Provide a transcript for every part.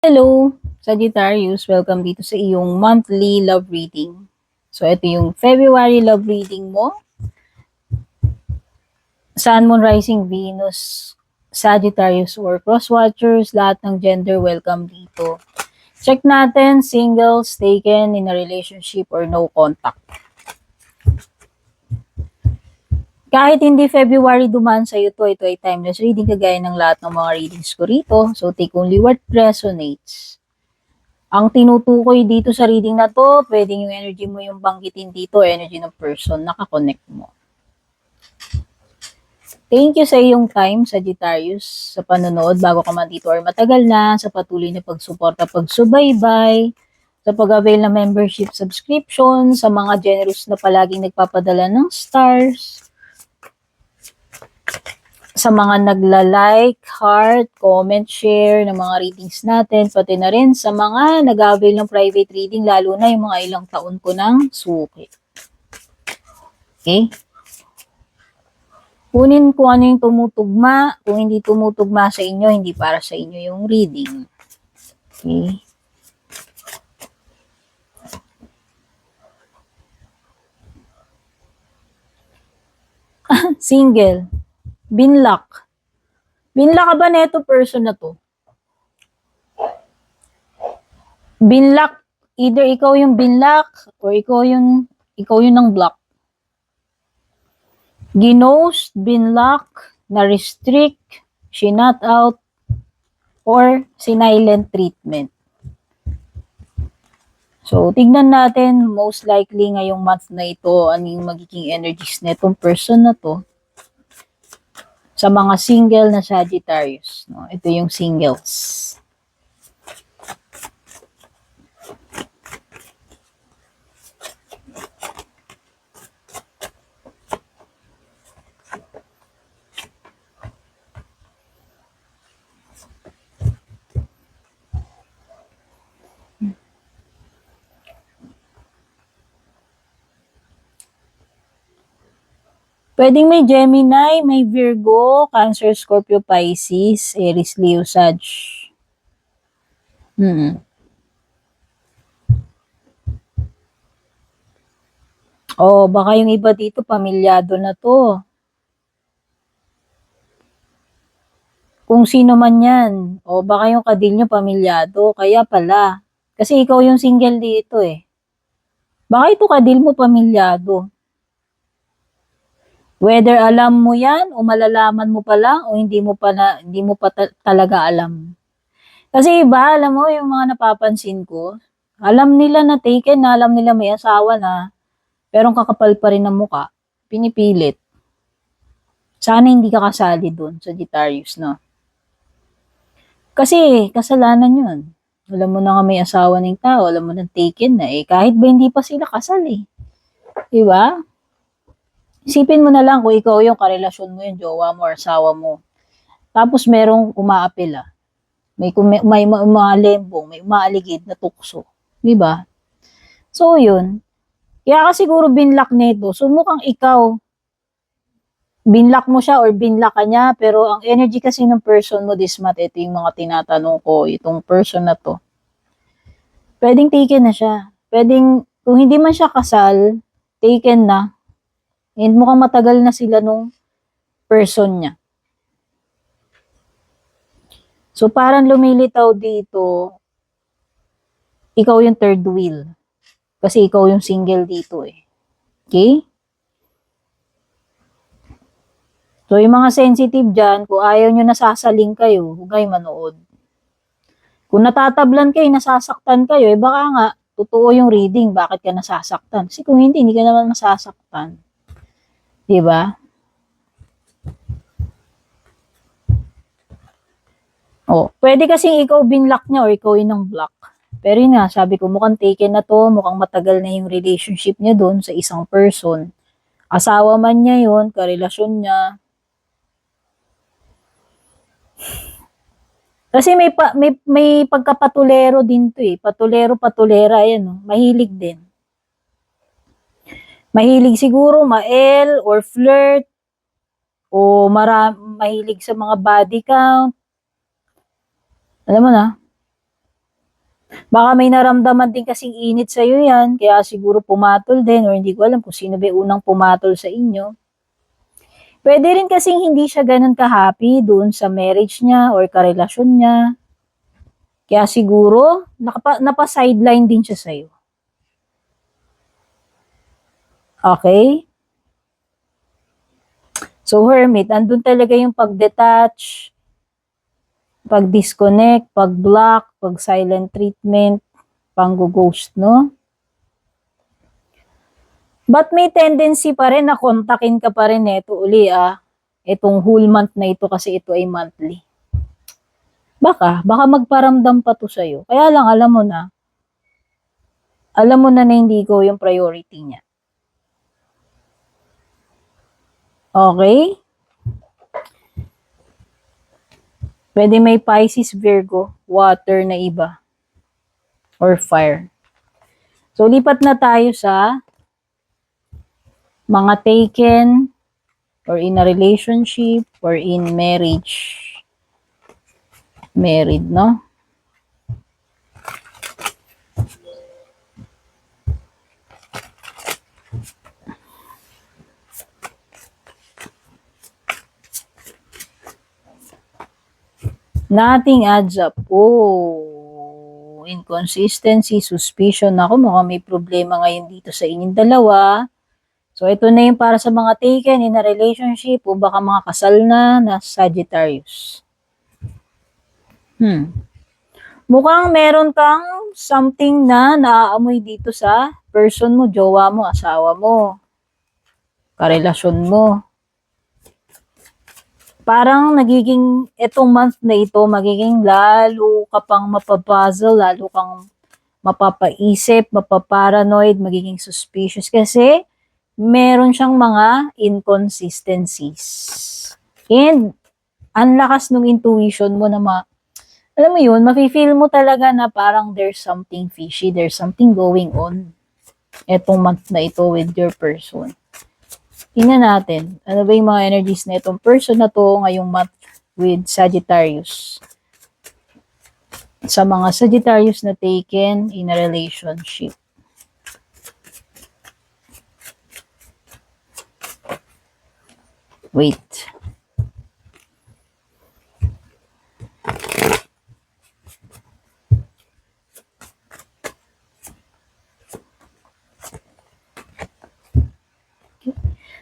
Hello, Sagittarius. Welcome dito sa iyong monthly love reading. So, ito yung February love reading mo. Sun, Moon, Rising, Venus, Sagittarius or Cross Watchers, lahat ng gender, welcome dito. Check natin, singles, taken, in a relationship, or no contact. Kahit hindi February dumaan sa ito ay timeless reading kagaya ng lahat ng mga readings ko rito. So, take only what resonates. Ang tinutukoy dito sa reading na to, pwedeng yung energy mo yung banggitin dito, energy ng person, nakakonect mo. Thank you sa iyong time, Sagittarius, sa panonood bago ka man dito or matagal na, sa patuloy na pagsuporta, pagsubaybay, sa pag-avail na membership subscription, sa mga generous na palaging nagpapadala ng stars, sa mga nagla-like, heart, comment, share ng mga readings natin, pati na rin sa mga nag-avail ng private reading, lalo na yung mga ilang taon ko ng suki. Okay? Kunin kung ano yung tumutugma. Kung hindi tumutugma sa inyo, hindi para sa inyo yung reading. Okay? Single. Binlock. Binlock ka ba neto person na to? Binlock, either ikaw yung binlock or ikaw yung ng block. Ginost, binlock, na-restrict, sinot out, or sinilent treatment. So, tignan natin, most likely ngayong month na ito, ano yung magiging energies na itong person na to sa mga single na Sagittarius. No? Ito yung singles. Pwedeng may Gemini, may Virgo, Cancer, Scorpio, Pisces, Aries, Leo, Sag. Oh, baka yung iba dito, pamilyado na to. Kung sino man yan. O baka yung kadil nyo pamilyado. Kaya pala. Kasi ikaw yung single dito eh. Baka ito kadil mo pamilyado. Whether alam mo yan o malalaman mo pa lang o hindi mo pa talaga alam. Kasi iba, alam mo, yung mga napapansin ko, alam nila na taken na, alam nila may asawa na, pero ang kakapal pa rin ng muka, pinipilit. Sana hindi ka kasali dun, Sagittarius, no? Kasi, kasalanan yun. Alam mo na nga may asawa ng tao, alam mo na taken na eh, kahit ba hindi pa sila kasal eh. Diba? Isipin mo na lang kung ikaw yung karelasyon mo yung jowa mo or asawa mo. Tapos merong umaapela. May umalembong, may umaaligid na tukso. Diba? So, yun. Kaya ka siguro binlock nito. So, mukhang ikaw, binlock mo siya or binlock ka niya, pero ang energy kasi ng person mo this month, ito yung mga tinatanong ko, itong person na to. Pwedeng taken na siya. Pwedeng, kung hindi man siya kasal, taken na. And mukhang matagal na sila nung person niya. So, parang lumilitaw dito, ikaw yung third wheel. Kasi ikaw yung single dito eh. Okay? So, yung mga sensitive dyan, kung ayaw nyo nasasaling kayo, huwag kayo manood. Kung natatablan kayo, nasasaktan kayo, eh baka nga, totoo yung reading, bakit ka nasasaktan? Kasi kung hindi ka naman masasaktan. Diba? Oh, pwede kasing ikaw binlock niya or ikaw yung block. Pero yun nga, sabi ko, mukhang taken na to, mukhang matagal na yung relationship niya doon sa isang person. Asawa man niya yun, karelasyon niya. Kasi may pagkapatulero din to eh. Patulera, yan oh. Mahilig din. Mahilig siguro mael or flirt o mahilig sa mga body count. Alam mo na, Baka may naramdaman din kasing init sa'yo yan, kaya siguro pumatol din, or hindi ko alam kung sino ba unang pumatol sa inyo. Pwede rin kasing hindi siya ganun ka-happy doon sa marriage niya or karelasyon niya. Kaya siguro, napa-sideline din siya sa'yo. Okay? So, hermit, andun talaga yung pag-detach, pag-disconnect, pag-block, pag-silent treatment, pang-ghost, no? But may tendency pa rin na kontakin ka pa rin ito uli itong whole month na ito kasi ito ay monthly. Baka magparamdam pa to sa'yo. Kaya lang alam mo na hindi ko yung priority niya. Okay? Pwede may Pisces, Virgo, water na iba, or fire. So, lipat na tayo sa mga taken, or in a relationship, or in marriage. Married, no? Nothing adds up. Oh, inconsistency, suspicion. Ako, mukhang may problema ngayon dito sa inyong dalawa. So, ito na yung para sa mga taken in a relationship o baka mga kasal na Sagittarius. Mukhang meron kang something na naaamoy dito sa person mo, jowa mo, asawa mo, karelasyon mo. Parang nagiging, etong month na ito, magiging lalo ka pang mapapuzzle, lalo kang mapapaisip, mapaparanoid, magiging suspicious kasi meron siyang mga inconsistencies. And, ang lakas ng intuition mo na alam mo yun, mafe-feel mo talaga na parang there's something fishy, there's something going on etong month na ito with your person. Tingnan natin, ano ba yung mga energies na itong person na to ngayong month with Sagittarius. Sa mga Sagittarius na taken in a relationship. Wait.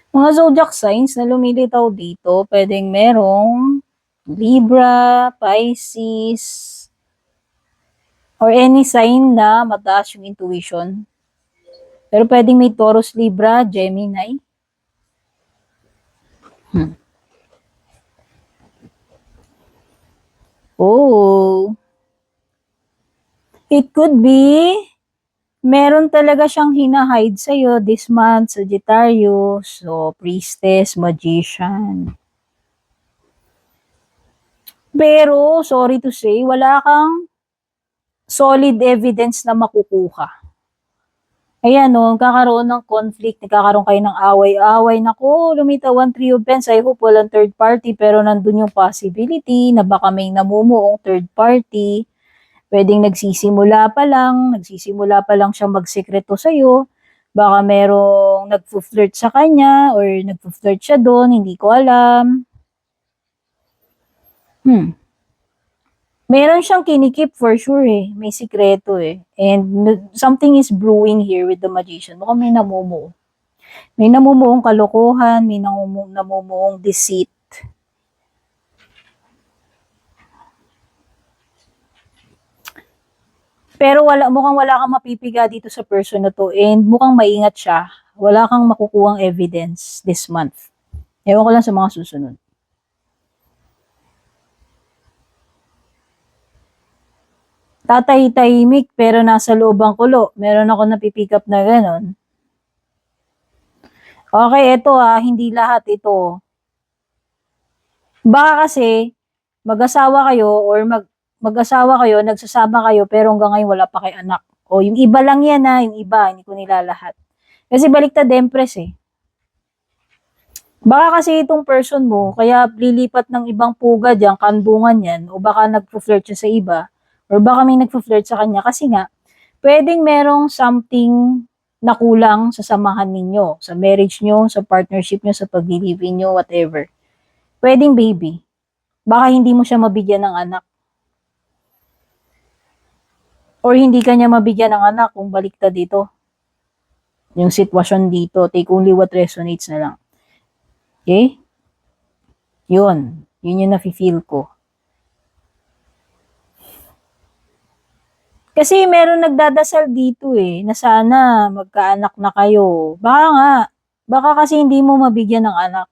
Mga zodiac signs na lumilitaw dito, pwedeng merong Libra, Pisces, or any sign na mataas yung intuition. Pero pwedeng may Taurus, Libra, Gemini. Oh. It could be meron talaga siyang hinahide sa'yo this month, Sagittarius, so priestess, magician. Pero, sorry to say, wala kang solid evidence na makukuha. Ayan o, kakaroon ng conflict, nagkakaroon kayo ng away-away. Naku, lumitaw ang Three of Wands. I hope walang third party, pero nandun yung possibility na baka may namumuong third party. Pwedeng nagsisimula pa lang siyang magsekreto sa'yo. Baka merong nagpo-flirt sa kanya or nagpo-flirt siya doon, hindi ko alam. Meron siyang kinikip for sure eh. May sikreto eh. And something is brewing here with the magician. Mukhang may namumuo. May namumuong kalokohan, may namumuong deceit. Pero mukhang wala kang mapipiga dito sa person na to and mukhang maingat siya. Wala kang makukuhang evidence this month. Ewan ko lang sa mga susunod. Tatahimik pero nasa loob ang kulo. Meron ako napipick up na ganon. Okay, ito hindi lahat ito. Baka kasi mag-asawa kayo or mag-asawa kayo, nagsasama kayo pero hanggang ngayon wala pa kayo anak. O yung iba lang yan yung iba, hindi ko nilalahat. Kasi baliktad Empress eh. Baka kasi itong person mo, kaya lilipat ng ibang puga dyan, kanbungan yan, o baka nagpo-flirt siya sa iba, Or baka may nagpo-flirt sa kanya kasi nga, pwedeng merong something na kulang sa samahan ninyo, sa marriage nyo, sa partnership nyo, sa pag-live-in nyo, whatever. Pwedeng baby. Baka hindi mo siya mabigyan ng anak. Or hindi ka niya mabigyan ng anak kung baliktad dito. Yung sitwasyon dito, take only what resonates na lang. Okay? Yun. Yun yung nafe-feel ko. Kasi meron nagdadasal dito na sana magkaanak na kayo. Baka nga, baka kasi hindi mo mabigyan ng anak.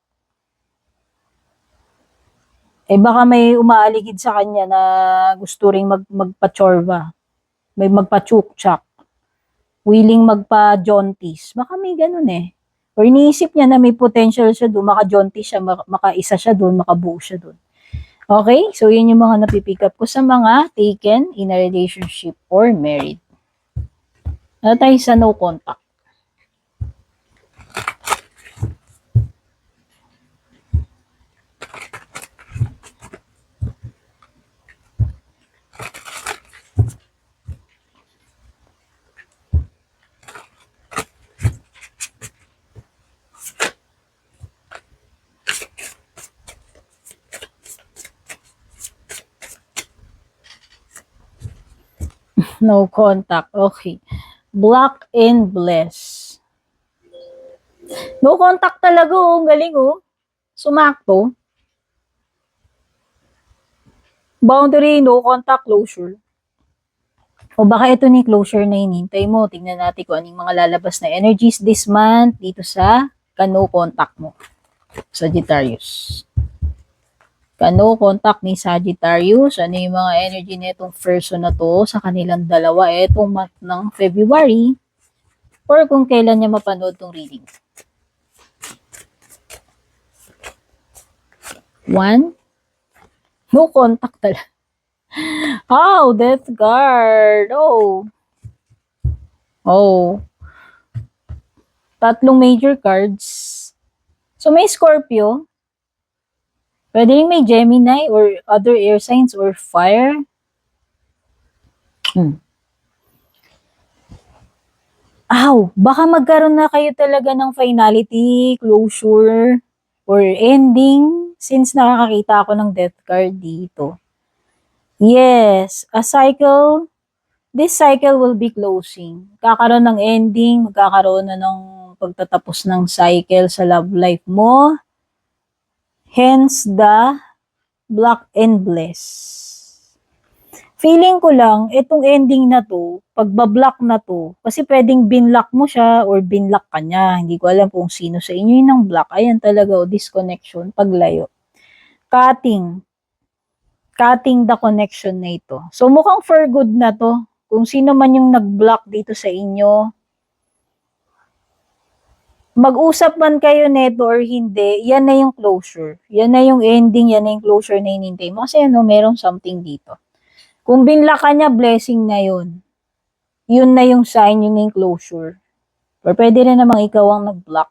Baka may umaaligid sa kanya na gusto ring magpa-chorba. May magpa-chukchak. Willing magpa-jontis. Baka may ganun Or iniisip niya na may potential siya doon, maka-jontis siya, makaisa siya doon, makabuo siya doon. Okay? So, yun yung mga napipick up ko sa mga taken in a relationship or married. Ano tayo sa no contact? No contact. Okay. Block and bless. No contact talaga galing Sumakto. Boundary, no contact, closure. O baka ito ni closure na hinintay mo. Tingnan natin kung anong mga lalabas na energies this month dito sa no contact mo. Sagittarius. No contact ni Sagittarius. Ano yung mga energy na itong person na to sa kanilang dalawa itong month ng February or kung kailan niya mapanood tong reading. 1. No contact talaga. Oh, Death Card. Oh. 3 major cards. So, may Scorpio. Pwede rin may Gemini or other air signs or fire. Baka magkaroon na kayo talaga ng finality, closure, or ending since nakakakita ako ng death card dito. Yes, a cycle. This cycle will be closing. Kakaroon ng ending, magkakaroon na ng pagtatapos ng cycle sa love life mo. Hence the block and bless. Feeling ko lang, itong ending na to, pagbablock na to, kasi pwedeng binlock mo siya or binlock ka niya. Hindi ko alam kung sino sa inyo yung ng block. Ayan talaga, disconnection, paglayo. Cutting the connection na ito. So mukhang for good na to. Kung sino man yung nag-block dito sa inyo, mag-usap man kayo neto or hindi, yan na yung closure. Yan na yung ending, yan na yung closure na hinintay mo. Kasi merong something dito. Kung binlock ka niya, blessing na yun. Yun na yung sign, yun na yung closure. Or pwede rin namang ikaw ang nag-block.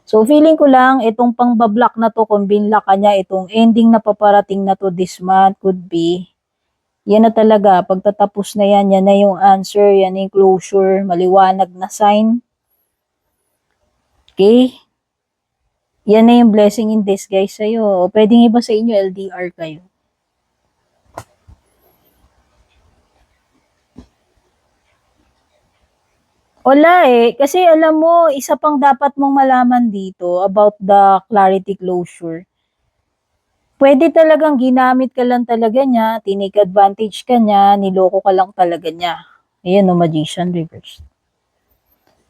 So, feeling ko lang, itong pang-block na to, kung binlock ka niya, itong ending na paparating na to this month could be, yan na talaga, pagtatapos na yan na yung answer, yan na yung closure, maliwanag na sign. Okay? Yan na yung blessing in disguise sa'yo. O pwedeng iba sa inyo, LDR kayo. Wala kasi alam mo, isa pang dapat mong malaman dito about the clarity closure. Pwede talagang ginamit ka lang talaga niya, tinake advantage ka niya, niloko ka lang talaga niya. Ayan Magician reverse.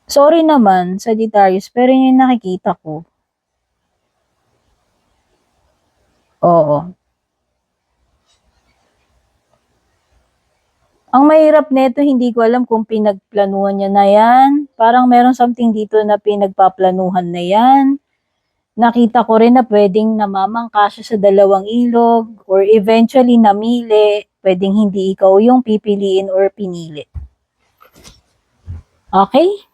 Sorry naman, Sagittarius, pero yun yung nakikita ko. Oo. Ang mahirap nito, hindi ko alam kung pinagplanuhan niya na yan. Parang meron something dito na pinagpaplanuhan na yan. Nakita ko rin na pwedeng namamangka siya sa dalawang ilog or eventually namili. Pwedeng hindi ikaw yung pipiliin or pinili. Okay?